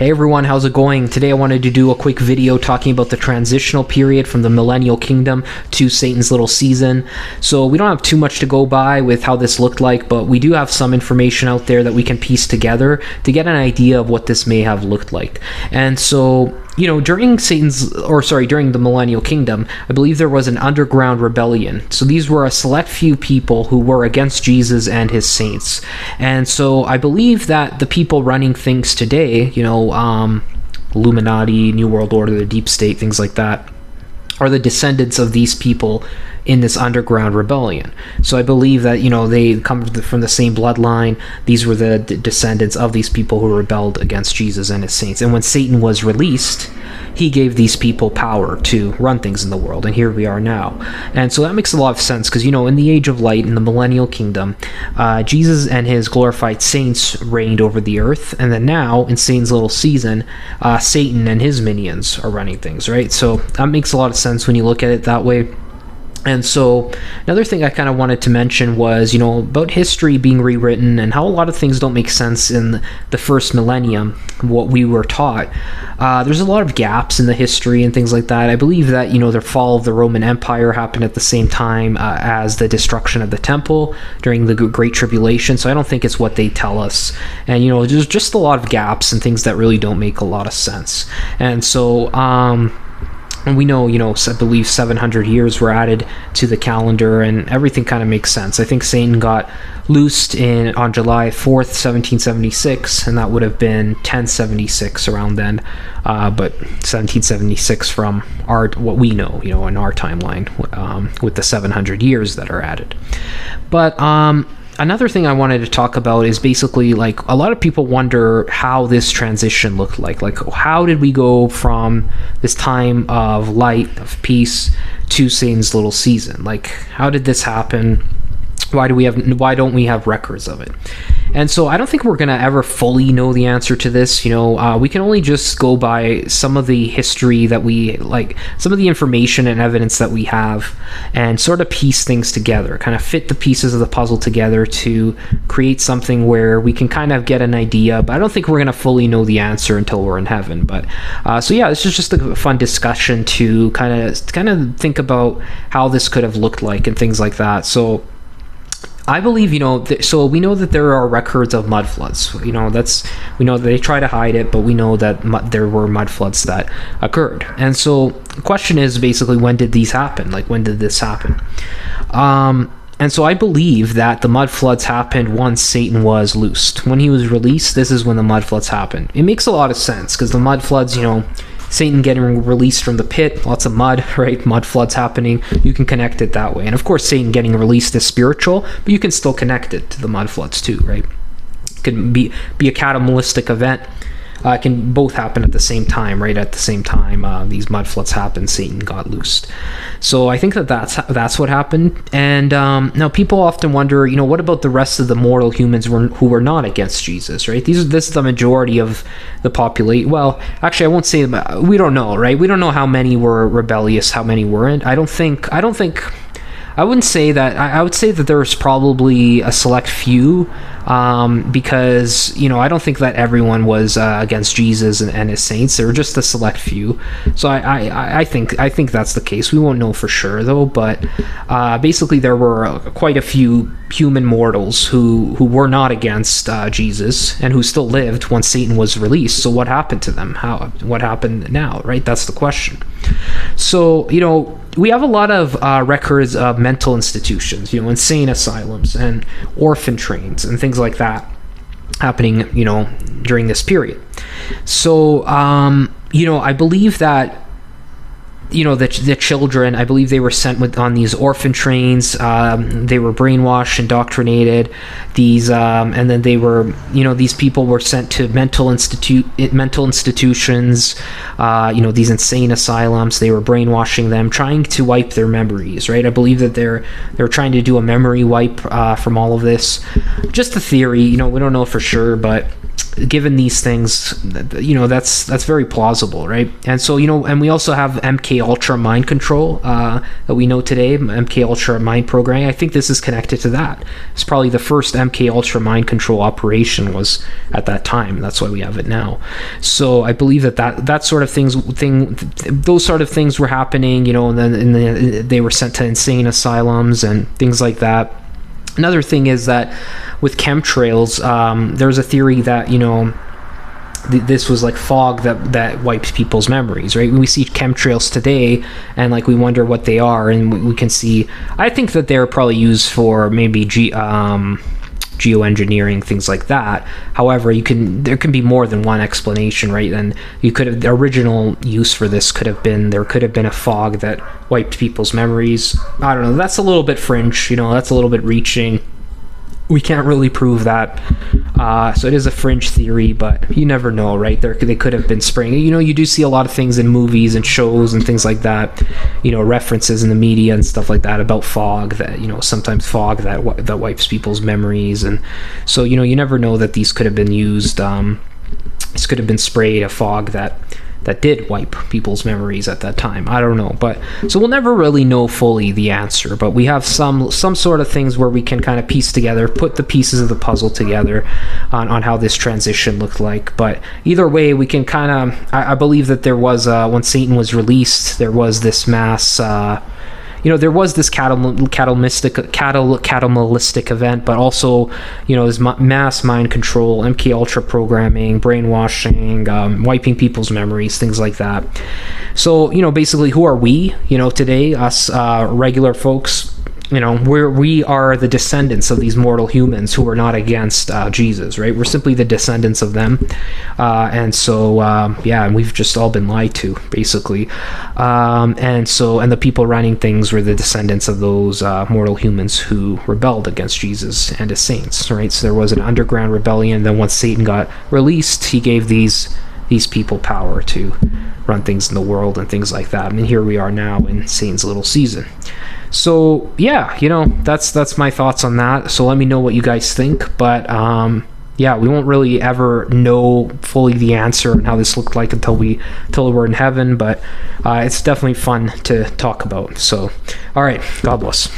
Hey everyone, how's it going? Today I wanted to do a quick video talking about the transitional period from the Millennial Kingdom to Satan's little season. So we don't have too much to go by with how this looked like, but we do have some information out there that we can piece together to get an idea of what this may have looked like. And so, during the Millennial Kingdom, I believe there was an underground rebellion. So these were a select few people who were against Jesus and his saints. And so I believe that the people running things today, Illuminati, New World Order, the Deep State, things like that, are the descendants of these people in this underground rebellion. So I believe that, they come from the same bloodline. These were the descendants of these people who rebelled against Jesus and his saints. And when Satan was released, he gave these people power to run things in the world, and here we are now. And so that makes a lot of sense because, in the Age of Light, in the Millennial Kingdom, Jesus and his glorified saints reigned over the earth, and then now, in Satan's little season, Satan and his minions are running things, right? So that makes a lot of sense when you look at it that way. And so another thing I kind of wanted to mention was, about history being rewritten and how a lot of things don't make sense in the first millennium, what we were taught. There's a lot of gaps in the history and things like that. I believe that, the fall of the Roman Empire happened at the same time as the destruction of the temple during the Great Tribulation. So I don't think it's what they tell us. And, there's just a lot of gaps and things that really don't make a lot of sense. And so, and we know, I believe 700 years were added to the calendar, and everything kind of makes sense. I think Satan got loosed on July 4th, 1776, and that would have been 1076 around then. But 1776 from what we know, in our timeline, with the 700 years that are added. But another thing I wanted to talk about is basically, a lot of people wonder how this transition looked like. How did we go from this time of light, of peace, to Satan's little season? How did this happen? Why don't we have records of it? And so I don't think we're going to ever fully know the answer to this. We can only just go by some of the history that some of the information and evidence that we have, and sort of piece things together, kind of fit the pieces of the puzzle together to create something where we can kind of get an idea. But I don't think we're going to fully know the answer until we're in heaven. But this is just a fun discussion to kind of think about how this could have looked like and things like that. So I believe, so we know that there are records of mud floods. We know that they try to hide it, but we know that there were mud floods that occurred. And so the question is basically, when did these happen? When did this happen? And so I believe that the mud floods happened once Satan was loosed. When he was released, this is when the mud floods happened. It makes a lot of sense because the mud floods, Satan getting released from the pit, lots of mud, right? Mud floods happening. You can connect it that way. And of course, Satan getting released is spiritual, but you can still connect it to the mud floods too, right? It can be a catalytic event. It can both happen at the same time, right? At the same time, these mud floods happened, Satan got loosed. So I think that's what happened. And now people often wonder, what about the rest of the mortal humans who were not against Jesus, right? This is the majority of the population. Well, actually, I won't say we don't know, right? We don't know how many were rebellious, how many weren't. I wouldn't say that. I would say that there's probably a select few, because I don't think that everyone was against Jesus and his saints. There were just a select few. So I think that's the case. We won't know for sure though. But basically, there were quite a few human mortals who were not against Jesus and who still lived once Satan was released. So what happened to them? What happened now? Right? That's the question. So we have a lot of records of mental institutions, insane asylums and orphan trains and things like that happening, during this period. So, I believe that, the children, I believe they were sent on these orphan trains. They were brainwashed, indoctrinated. And then they were, these people were sent to mental institutions, these insane asylums. They were brainwashing them, trying to wipe their memories, right? I believe that they're trying to do a memory wipe from all of this. Just a theory, we don't know for sure, but given these things, that's very plausible, right? And so, and we also have MK MK Ultra mind control that we know today, MK Ultra mind programming. I think this is connected to that. It's probably the first MK Ultra mind control operation was at that time. That's why we have it now. So I believe that sort of those sort of things were happening, and then they were sent to insane asylums and things like that. Another thing is that with chemtrails, there's a theory that, this was like fog that wipes people's memories, right? We see chemtrails today and like we wonder what they are, and we can see, I think that they're probably used for maybe geoengineering, things like that. However, there can be more than one explanation, right? And the original use for this could have been a fog that wiped people's memories. I don't know, that's a little bit fringe, that's a little bit reaching. We can't really prove that, so it is a fringe theory, but you never know, right? They could have been spraying. You do see a lot of things in movies and shows and things like that, references in the media and stuff like that about fog, that sometimes fog that wipes people's memories, and so you never know that these could have been used. This could have been sprayed, a fog that did wipe people's memories at that time. I don't know, but so we'll never really know fully the answer, but we have some sort of things where we can kind of piece together, put the pieces of the puzzle together on how this transition looked like. But either way, we can kind of, I believe that there was, when Satan was released, there was this mass, there was this catalytic event, but also, this mass mind control, MK Ultra programming, brainwashing, wiping people's memories, things like that. So, basically, who are we? Today, us regular folks. We are the descendants of these mortal humans who are not against Jesus, right? We're simply the descendants of them, and so and we've just all been lied to, basically, and the people running things were the descendants of those mortal humans who rebelled against Jesus and his saints, right? So there was an underground rebellion. Then once Satan got released, he gave these people power to run things in the world and things like that. And here we are now in Satan's little season. So that's my thoughts on that. So let me know what you guys think. But we won't really ever know fully the answer and how this looked like until we're in heaven. But it's definitely fun to talk about. So, all right, God bless.